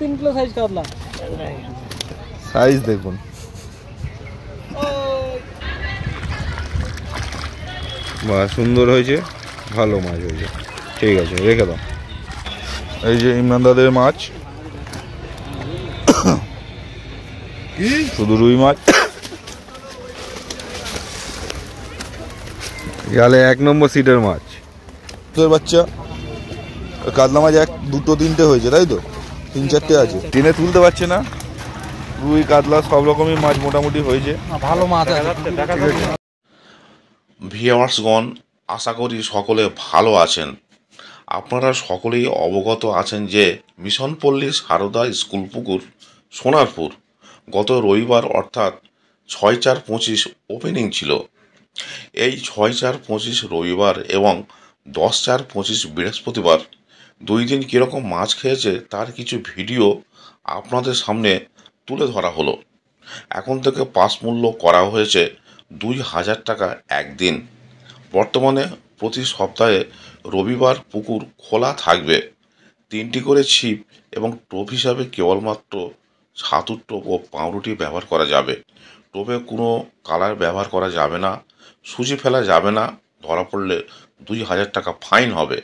3 kilo size কাতলা। Size দেখুন। বাহ, সুন্দর হয়েছে, ভালো মাছ হয়েছে। ঠিক আছে, রেখে দাও। এই যে ইমরান দাদের মাছ, শুধু রুই মাছ। গেলে 1 নম্বর সিটের মাছ। তোর বাচ্চা কাতলা মাছ 1 2 3টে হয়েছে, তাই তো? 3 4টে আছে, টেনে তুলতে পারছে না। রুই কাতলা সব রকমই মাছ মোটামুটি হয়েছে, ভালো মাছ আছে। ভিউয়ার্সগণ, আশা করি সকলে ভালো আছেন। আপনারা সকলেই অবগত আছেন যে মিশনপল্লী সারদা স্কুল পুকুর সোনারপুর গত রবিবার অর্থাৎ 6/4/25 ওপেনিং ছিল। এই 6/4/25 রবিবার এবং 10/4/25 বৃহস্পতিবার 2 দিন কীরকম মাছ খেয়েছে তার কিছু ভিডিও আপনাদের সামনে তুলে ধরা হলো। এখন থেকে পাস মূল্য করা হয়েছে 2000 টাকা একদিন। বর্তমানে প্রতি সপ্তাহে রবিবার পুকুর খোলা থাকবে। 3টি করে ছিপ এবং টোপ হিসাবে কেবলমাত্র ছাতুর টোপ ও পাউরুটি ব্যবহার করা যাবে। টোপে কোনো কালার ব্যবহার করা যাবে না, সুজি ফেলা যাবে না, ধরা পড়লে 2000 টাকা ফাইন হবে।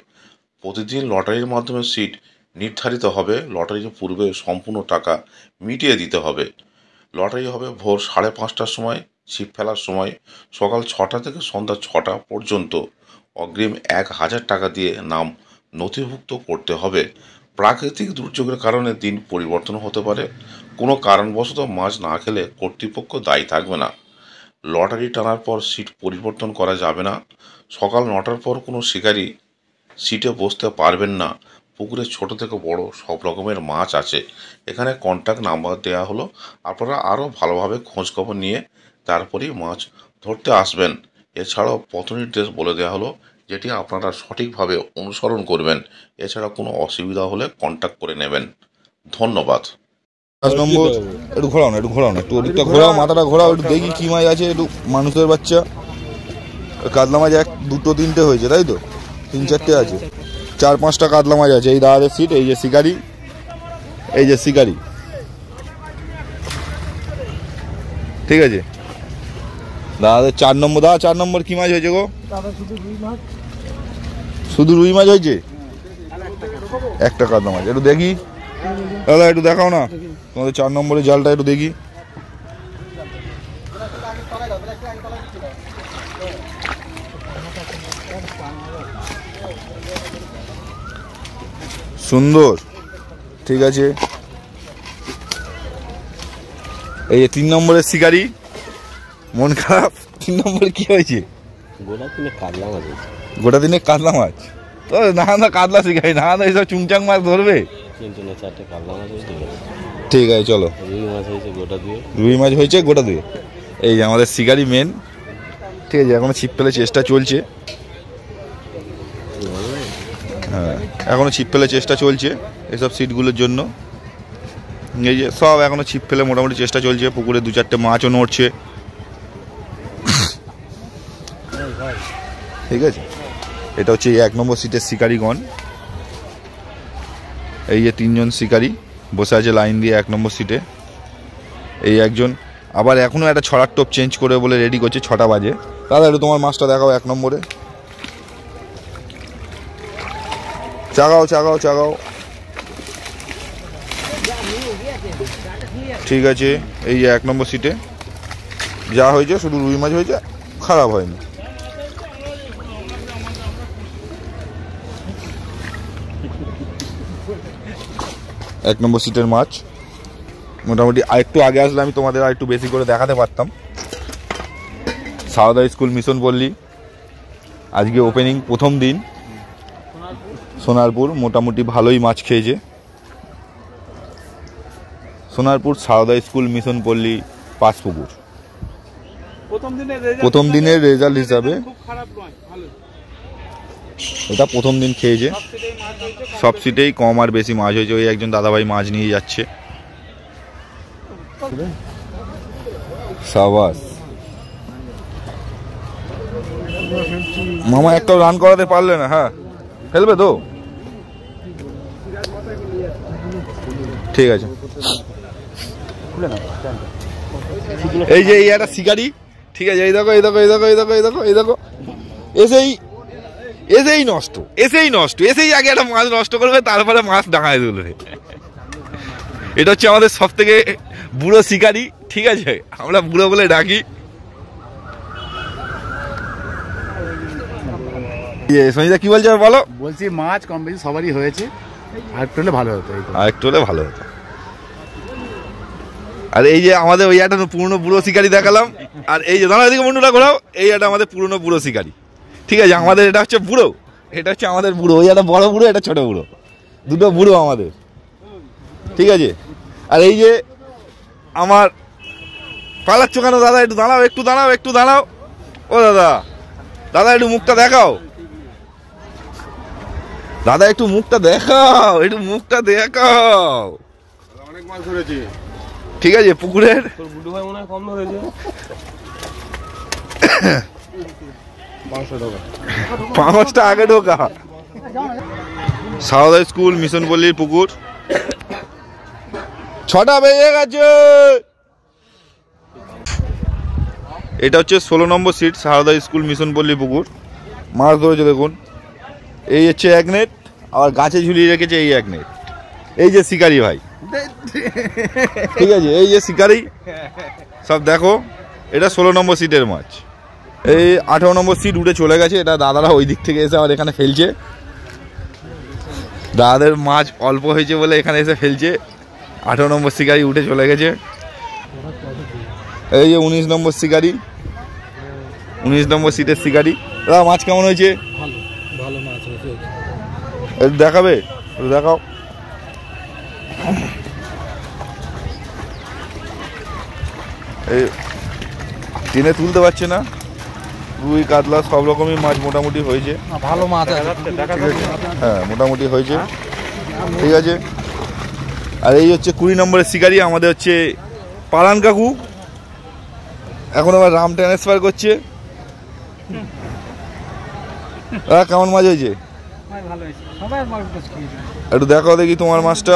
প্রতিদিন লটারির মাধ্যমে সিট নির্ধারিত হবে। লটারির পূর্বে সম্পূর্ণ টাকা মিটিয়ে দিতে হবে। লটারি হবে ভোর 5:30টার সময়। ছিপ ফেলার সময় সকাল 6টা থেকে সন্ধ্যা 6টা পর্যন্ত। অগ্রিম 1000 টাকা দিয়ে নাম নথিভুক্ত করতে হবে। প্রাকৃতিক দুর্যোগের কারণে দিন পরিবর্তন হতে পারে। কোনো কারণবশত মাছ না খেলে কর্তৃপক্ষ দায়ী থাকবে না। লটারি টানার পর সিট পরিবর্তন করা যাবে না। সকাল 9টার পর কোনো শিকারি সিটে বসতে পারবেন না। পুকুরে ছোট থেকে বড় সব রকমের মাছ আছে। এখানে কন্ট্যাক্ট নাম্বার দেওয়া হলো, আপনারা আরও ভালোভাবে খোঁজখবর নিয়ে তারপরেই মাছ ধরতে আসবেন। এছাড়াও পথ নির্দেশ বলে দেওয়া হলো, যেটি আপনারা সঠিকভাবে অনুসরণ করবেন। এছাড়া কোনো অসুবিধা হলে কন্ট্যাক্ট করে নেবেন। ধন্যবাদ। 5 নম্বর একটু ঘোরাও না, একটু ওদিকটা ঘোরাও, মাথাটা ঘোরাও, একটু দেখি কি মাছ আছে। একটু মানুষের বাচ্চা কাতলা মাছ 1 2 3টে হয়েছে, তাই তো? 3 4টে আছে, 4 5টা কাতলা মাছ আছে। এই দাদাদের সিট, এই যে শিকারি, এই যে শিকারি। ঠিক আছে দাদাদের 4 নম্বর। দাদা 4 নম্বর কি মাছ হয়েছে গো? শুধু রুই মাছ হয়েছে, একটা কাতলা মাছ। একটু দেখি দাদা, একটু দেখাও না তোমাদের 4 নম্বরের জালটা, একটু দেখি। সুন্দর, ঠিক আছে। এই যে 3 নম্বরের শিকারি, মন খারাপ। 3 নম্বরে কি হয়েছে? গোটা দিনে কাতলা মাছ। তো না কাতলা শিকারি, না এইসব চুংচাং মাছ ধরবে। ঠিক আছে, চলো। রুই মাছ হয়েছে গোটা 2। এই যে আমাদের শিকারি মেন। ঠিক আছে, এখনো ছিপ ফেলে চেষ্টা চলছে। হ্যাঁ, এখনো ছিপ ফেলে চেষ্টা চলছে এসব সিটগুলোর জন্য। এই যে সব এখনো ছিপ ফেলে মোটামুটি চেষ্টা চলছে। পুকুরে 2 4টে মাছও নড়ছে। ঠিক আছে, এটা হচ্ছে 1 নম্বর সিটের শিকারিগণ। এই যে 3 জন শিকারি বসে আছে লাইন দিয়ে 1 নম্বর সিটে। এই একজন আবার এখনো একটা ছড়ার টোপ চেঞ্জ করে বলে রেডি করছে। 6টা বাজে। দাদা একটু তোমার মাছটা দেখাও 1 নম্বরে। চাগাও। ঠিক আছে, এই যে 1 নম্বর সিটে যা হয়েছে শুধু রুই মাছ হয়েছে, খারাপ হয়নি। এক নম্বর সিটের মাছ মোটামুটি। আরেকটু আগে আসলে আমি তোমাদের আর একটু বেশি করে দেখাতে পারতাম। সারদা স্কুল মিশনপল্লী আজকে ওপেনিং, প্রথম দিন। সোনারপুর মোটামুটি ভালোই মাছ খেয়েছে। সোনারপুর সারদা স্কুল মিশনপল্লী পাঁচপুকুর প্রথম দিনের রেজাল্ট হিসাবে এটা প্রথম দিন খেয়েছে। সব সিটেই কম আর বেশি মাছ হয়েছে। ওই একজন দাদাভাই মাছ নিয়ে যাচ্ছে। সাবাস মামা, একটাও রান করাতে পারলে না। হ্যাঁ, ফেলবে তো। ঠিক আছে। এই যে এই একটা শিকারি, ঠিক আছে, এই দেখো এই দেখো এই দেখো এই দেখো এই দেখো এই দেখো, এসেই নষ্ট, এসেই আগে একটা মাছ নষ্ট করবে, তারপরে মাছ ডাঙায় তুলবে। এটা হচ্ছে আমাদের সব থেকে বুড়ো শিকারি, ঠিক আছে, আমরা বুড়ো বলে ডাকি। সঞ্জিতা কি বলছো বলো? বলছি মাছ কম বেশি সবারই হয়েছে, আর একটু হলে ভালো হতো, আর একটু হলে ভালো হতো। আর এই যে আমাদের ওই একটা পুরনো বুড়ো শিকারি দেখালাম, আর এই যে দাঁড়া এদিকে বন্ধুরা ঘোরাও, এই একটা আমাদের পুরনো বুড়ো শিকারি, ঠিক আছে, আমাদের এটা হচ্ছে বুড়ো, এটা হচ্ছে আমাদের বুড়ো, ওই একটা বড় বুড়ো, এটা ছোট বুড়ো, দুটো বুড়ো আমাদের, ঠিক আছে। আর এই যে আমার পালাচ্ছ কেন দাদা? একটু দাঁড়াও, একটু দাঁড়াও, একটু দাঁড়াও, ও দাদা, দাদা একটু মুখটা দেখাও, দাদা একটু মুখটা দেখাও, একটু মুখটা দেখাও। অনেক মাছ ধরেছি, ঠিক আছে, পুকুরের 5টা আগে ঢোকা। সারদা স্কুল মিশনপল্লীর পুকুর, 6টা বেজে গেছে। এটা হচ্ছে 16 নম্বর সিট, সারদা স্কুল মিশনপল্লী পুকুর। মাছ ধরেছে দেখুন, এই হচ্ছে এক নেট, আবার গাছে ঝুলিয়ে রেখেছে এই এক নেট। এই যে শিকারি ভাই, ঠিক আছে, এই যে শিকারি সব দেখো, এটা 16 নম্বর সিটের মাছ। এই 18 নম্বর সিট উঠে চলে গেছে, এটা দাদারা ওই দিক থেকে এসে আবার এখানে ফেলছে। দাদাদের মাছ অল্প হয়েছে বলে এখানে এসে ফেলছে। 18 নম্বর শিকারি উঠে চলে গেছে। এই যে 19 নম্বর শিকারি, 19 নম্বর সিটের শিকারি। দাদা মাছ কেমন হয়েছে? ভালো মাছ হয়েছে, একটু দেখাবে, একটু দেখাও। এই টেনে তুলতে পারছে না, রুই কাতলা সব রকমই মাছ মোটামুটি হয়েছে, ভালো মাছ আছে, হ্যাঁ মোটামুটি হয়েছে, ঠিক আছে। আর এই হচ্ছে 20 নম্বরের শিকারি, আমাদের হচ্ছে পালান কাকু, এখন আবার রাম ট্রান্সফার করছে। কেমন মাছ হয়েছে? একটু দেখাও দেখি তোমার মাছটা,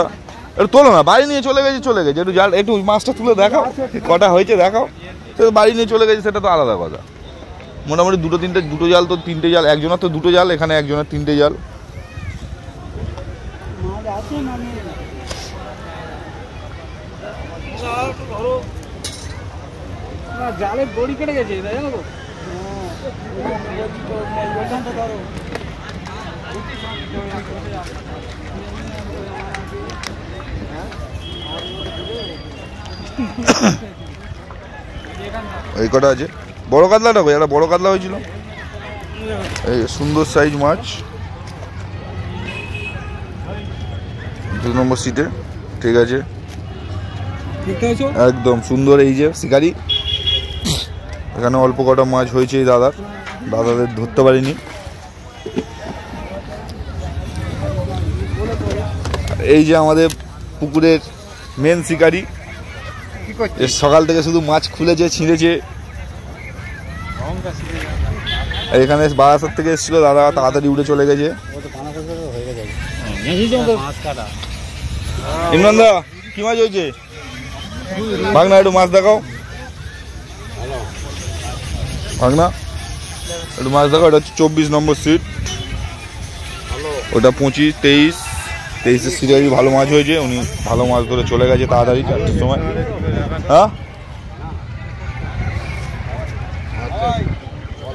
একটু তোলো না, বাড়ি নিয়ে চলে গেছে, একটু জাল, একটু মাছটা তুলে দেখাও কটা হয়েছে দেখাও। বাড়ি নিয়ে চলে গেছে সেটা তো আলাদা কথা, মোটামুটি দুটো জাল তো 3টে জাল, একজনের তো 2টো জাল, এখানে একজনের 3টে জাল। জালে দড়ি কেটে গেছে, জানো তো? এই কটা আছে, বড় কাতলাটা কই? একটা বড় কাতলা হয়েছিল, এই সুন্দর সাইজ মাছ, 2 নম্বর সিটে, ঠিক আছে, একদম সুন্দর। এই যে শিকারি, এখানে অল্প কটা মাছ হয়েছে এই দাদাদের ধরতে পারিনি। এই যে আমাদের পুকুরের মেন শিকারি, সকাল থেকে শুধু মাছ খুলেছে, ছিঁড়েছে। এখানে বারাসাত থেকে এসেছিল দাদা, তাড়াতাড়ি উঠে চলে গেছে। ইমরান দা কি মাছ হয়েছে? ভাগনা একটু মাছ দেখাও, ভাগনা একটু মাছ দেখাও। এটা হচ্ছে 24 নম্বর সিট, ওটা 25, 23 সিরিয়ালি ভালো মাছ হয়েছে। উনি ভালো মাছ ধরে চলে গেছে তাড়াতাড়ি 4টার সময়। হ্যাঁ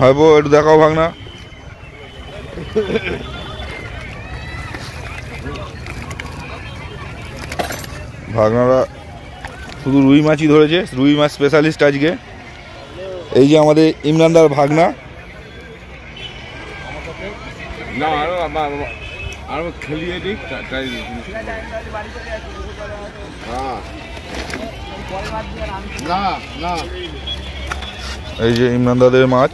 ভাইবো একটু দেখাও ভাগনা। ভাগনারা শুধু রুই মাছই ধরেছে, রুই মাছ স্পেশালিস্ট আজকে। এই যে আমাদের ইমরানদার ভাগনা, এই যে ইমরানদাদের মাছ,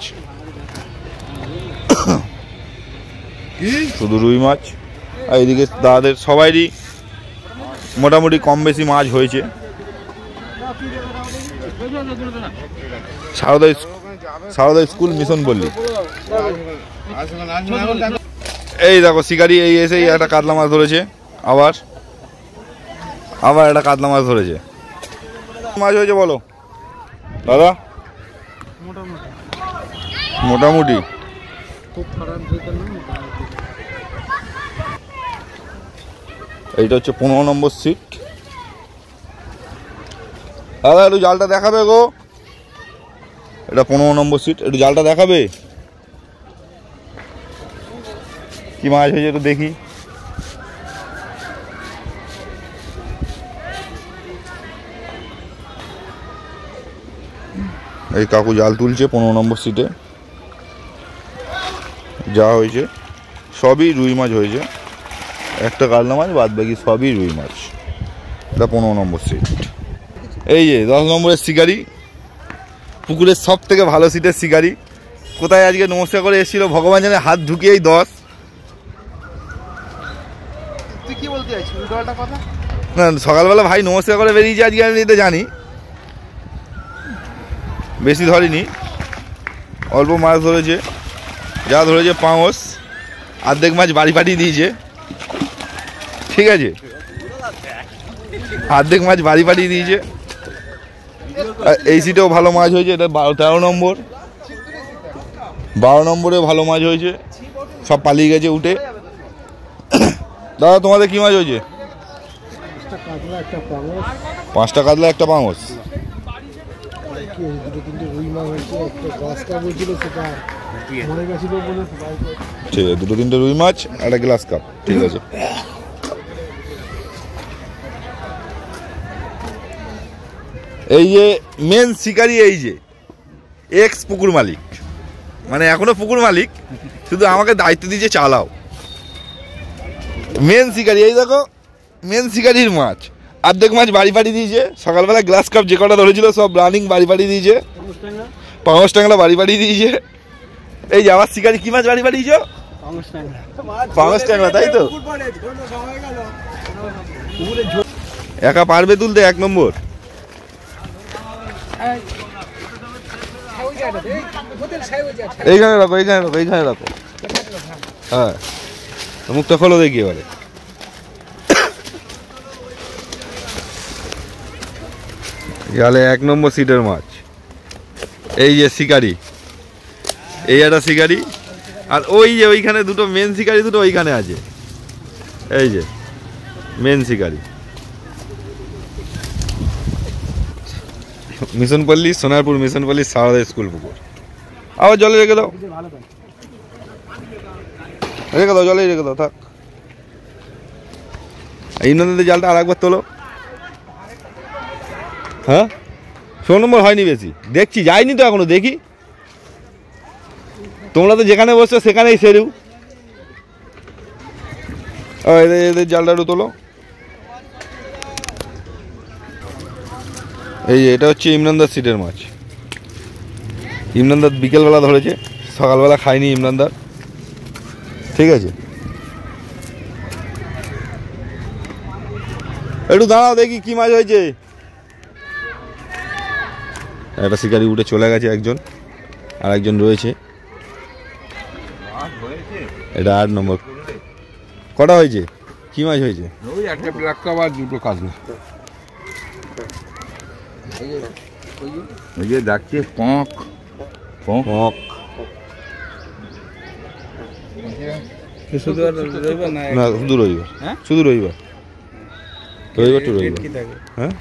শুধু রুই মাছ। আর এইদিকে দাদাদের সবাইরই মোটামুটি কম বেশি মাছ হয়েছে। সারদা স্কুল মিশনপল্লী। এই দেখো শিকারি এই এসে একটা কাতলা মাছ ধরেছে আবার। আবার একটা কাতলা মাছ ধরেছে। মাছ হয়েছে বলো দাদা? মোটামুটি খুব খারাপ যেটা না, মোটামুটি। এইটা হচ্ছে 15 নম্বর সিট। দাদা একটু জালটা দেখাবে গো, এটা 15 নম্বর সিট, একটু জালটা দেখাবে কি মাছ হয়েছে একটু দেখি। এই কাকু জাল তুলছে 15 নম্বর সিটে। যা হয়েছে সবই রুই মাছ হয়েছে, একটা কাতলা মাছ, বাদ বাকি সবই রুই মাছ। এটা 15 নম্বর সিট। এই যে 10 নম্বরের শিকারি, পুকুরের সব থেকে ভালো সিটের শিকারি। কোথায় আজকে নমস্কার করে এসেছিল ভগবান জানে, হাত ঢুকিয়েই 10। তুই কি বলতে চাইছিস উল্টোপাল্টা কথা? না সকালবেলা ভাই নমস্কার করে বেরিয়েছে আজকে, আমি তো জানি। বেশি ধরিনি, অল্প মাছ ধরেছে, যা ধরেছে পাঙস, অর্ধেক মাছ বাড়ি পাঠিয়ে দিয়েছে। ঠিক আছে, অর্ধেক মাছ বাড়ি পাঠিয়ে দিয়েছে। এই সিটেও ভালো মাছ হয়েছে, এটা 13 নম্বর। 12 নম্বরে ভালো মাছ হয়েছে, সব পালিয়ে গেছে উঠে। দাদা তোমাদের কি মাছ হয়েছে? 5টা কাতলা একটা পাঙস। ঠিক আছে, 2-3টে রুই মাছ আর একটা গ্লাস কাপ। ঠিক আছে, এই যে মেন শিকারি, এই যে এক্স পুকুর মালিক, মানে এখনো পুকুর মালিক, শুধু আমাকে দায়িত্ব দিয়েছে চালাও। মেন শিকারি এই দেখো, মেন শিকারির মাছ, অর্ধেক মাছ বাড়ি পাঠিয়ে দিয়েছে। সকালবেলা গ্লাস কাপ যে কটা ধরেছিল সব রানিং বাড়ি পাঠিয়ে দিয়েছে। পাঙস ট্যাংরা বাড়ি পাঠিয়ে দিয়েছে। এই যে আবার শিকারি কি মাছ বাড়ি পাঠিয়েছ? পাঙস ট্যাংরা, তাই তো? একা পারবে তুলতে 1 নম্বর? এইখানে রাখো, এইখানে রাখো, এইখানে রাখো। হ্যাঁ, মুখটা খোলো দেখি এবারে। গেলে 1 নম্বর সিটের মাছ। এই যে শিকারি, এই একটা শিকারি, আর ওই যে ওইখানে দুটো মেন শিকারি, দুটো ওইখানে আছে। এই যে মেন শিকারি। মিশনপল্লী, সোনারপুর মিশনপল্লী সারদা স্কুল পুকুর। আবার জলে রেখে দাও, রেখে দাও, জলেই রেখে দাও, থাক। এই নদীতে জালটা আর একবার তোলো। হ্যাঁ, 16 নম্বর হয়নি বেশি, দেখছি, যাইনি তো এখনো, দেখি। তোমরা তো যেখানে বসছো সেখানেই সেরু। এদের জালটা একটু তোলো। এই যে এটা হচ্ছে ইমরানদার সিটের মাছ। ইমরানদার বিকেলবেলা ধরেছে, সকালবেলা খায়নি ইমরানদার। ঠিক আছে, একটু দাঁড়াও দেখি কি মাছ হয়েছে। একটা শিকারি উঠে চলে গেছে একজন, আর একজন রয়েছে। এটা 8 নম্বর। কটা হয়েছে? কি মাছ হয়েছে? ওই একটা ব্ল্যাক কাপ আর 2টো কাতলা। ওই যে দেখছি পক পক। না শুধু রবিবার, শুধু রবিবার, রবিবার টু রবিবার। হ্যাঁ,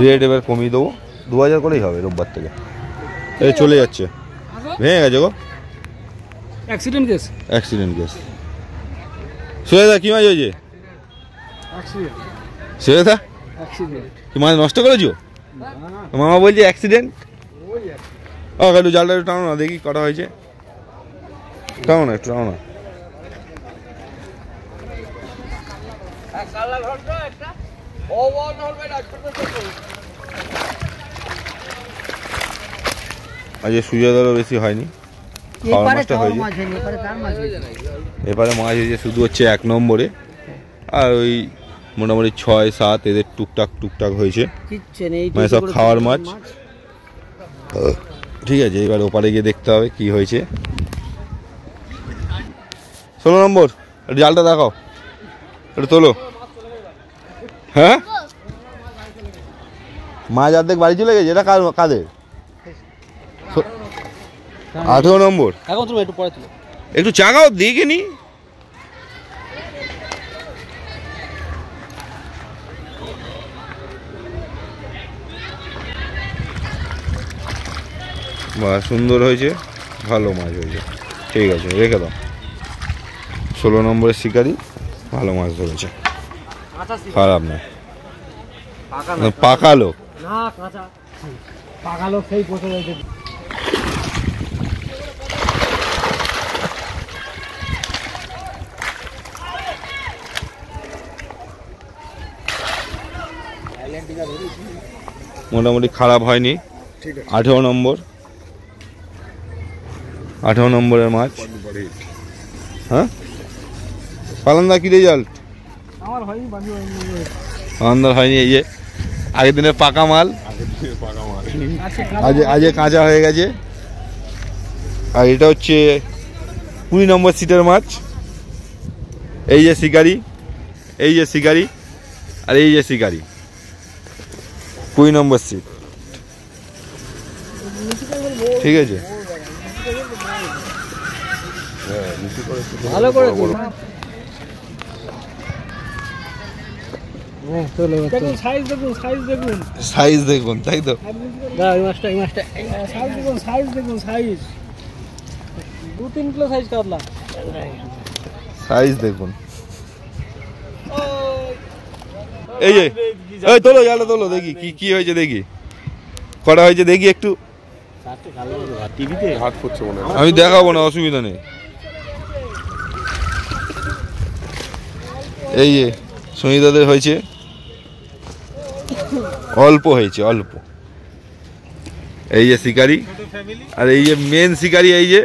রেট এবার কমিয়ে দেবো, 2000 করেই হবে রোববার থেকে। এই চলে যাচ্ছে, ভেঙে গেছে গো, অ্যাক্সিডেন্ট কেস। Accident case. সুরেদা কি মাছ হয়েছে? সুরেদা কি মাছ নষ্ট করেছো? মামা বলছে অ্যাক্সিডেন্ট। ও একটু জালটা একটু টানো না দেখি কটা হয়েছে। টানো না, একটু টানো না। আজ সুজয়দারও বেশি হয়নি, খাওয়ার মাছটা হয়েছে। এবারে মাছ হয়েছে শুধু হচ্ছে 1 নম্বরে, আর ওই মোটামুটি 6-7 এদের টুকটাক টুকটাক হয়েছে, মানে সব খাওয়ার মাছ। ঠিক আছে, এবার ওপারে গিয়ে দেখতে হবে কি হয়েছে। 16 নম্বর, একটু জালটা দেখাও, একটু তোলো। হ্যাঁ মাছ অর্ধেক বাড়ি চলে গেছে। এটা কাদের? 18 নম্বর। এখন তুমি একটু পরে তুলো। একটু চাগাও দেখে নি। বাহ সুন্দর হয়েছে, ভালো মাছ হয়েছে। ঠিক আছে রেখে দাও। 16 নম্বরের শিকারি ভালো মাছ ধরেছে, খারাপ না। পাকালো না কাঁচা পাকালো সেই পচে রয়েছে। মোটামুটি খারাপ হয়নি। 18 নম্বর, 18 নম্বরের মাছ। হ্যাঁ পালান্দা কি রেজাল্ট? আমার হয়নি, বাকি হয়নি। পালান্দার হয়নি। এই যে আগের দিনের পাকা মাল আজ কাঁচা হয়ে গেছে। আর এটা হচ্ছে 20 নম্বর সিটের মাছ। এই যে শিকারি, এই যে শিকারি, আর এই যে শিকারি। 20 নম্বর সিট। ঠিক আছে ভালো করে দেখুন সাইজ, দেখুন সাইজ, দেখুন সাইজ দেখুন, তাই তো। এই মাছটা সাইজ দেখুন, সাইজ দেখুন, সাইজ 2-3 কিলো সাইজ কাতলা। সাইজ দেখুন। এই যে এই তোলো জালটা তোলো, দেখি কি কি হয়েছে, দেখি কটা হয়েছে দেখি একটু। টিভিতে হাত করছে মনে হয়। আমি দেখাবো না, অসুবিধা নেই। এই যে সুনিদাদের হয়েছে অল্প, হয়েছে অল্প। এই যে শিকারি, আর এই যে মেন শিকারি, এই যে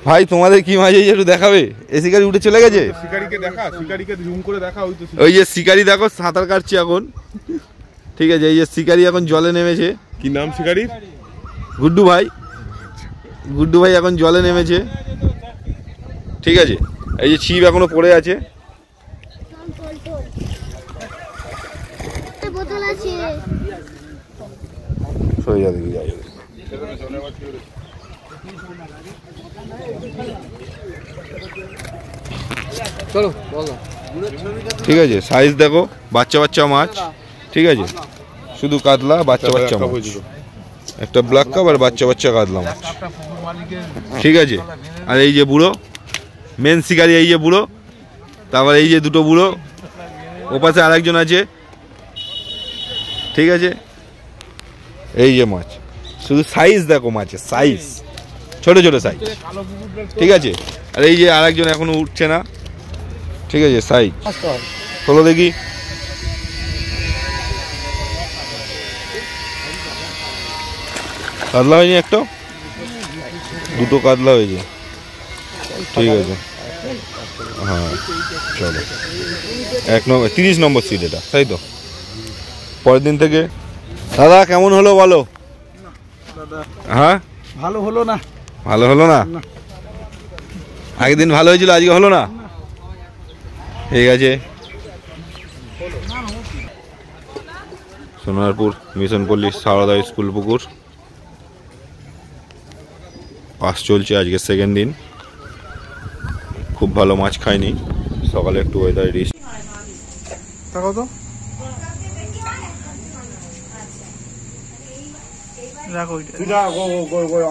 ভাই তোমাদের কি মাছ হয়েছে একটু দেখাবে? এই শিকারি উঠে চলে গেছে। শিকারিকে দেখা, শিকারিকে জুম করে দেখা। ওই যে শিকারি দেখো সাঁতার কাটছে এখন। ঠিক আছে এই যে শিকারি এখন জলে নেমেছে। কি নাম শিকারির? গুড্ডু ভাই, গুড্ডু ভাই এখন জলে নেমেছে। ঠিক আছে এই যে ছিপ এখনো পড়ে আছে। সরে যা দেখি, যাই চলো বলো। ঠিক আছে সাইজ দেখো, বাচ্চা বাচ্চা মাছ। ঠিক আছে শুধু কাতলা, বাচ্চা বাচ্চা মাছ। একটা ব্ল্যাক কাপ আর বাচ্চা বাচ্চা কাতলা মাছ। ঠিক আছে আর এই যে বুড়ো মেন শিকারি, এই যে বুড়ো, তারপর এই যে দুটো বুড়ো, ওপাশে আরেকজন আছে। ঠিক আছে এই যে মাছ, শুধু সাইজ দেখো মাছের সাইজ, ছোট ছোট সাইজ। ঠিক আছে আর এই যে আরেকজন এখনো উঠছে না। ঠিক আছে সাইজ তোলো দেখি। কাতলা হয়নি একটা? দুটো কাতলা হয়েছে। ঠিক আছে হ্যাঁ চলো 1 নম্বর 30 নম্বর সিট এটা, তাই তো? পরের দিন থেকে দাদা কেমন হলো বলো? হ্যাঁ ভালো হলো না। ভালো হলো না? আগের দিন ভালো হয়েছিল, আজকে হলো না? ঠিক আছে সোনারপুর মিশন পল্লী সারদা স্কুল পুকুর পাস চলছে, আজকে সেকেন্ড দিন। খুব ভালো মাছ খাইনি, সকালে একটু ওয়েদার রিস্ক। দেখো তো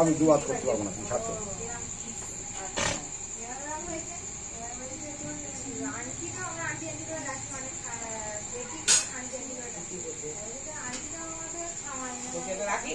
আমি দুবার করতে পারবো না। রাখি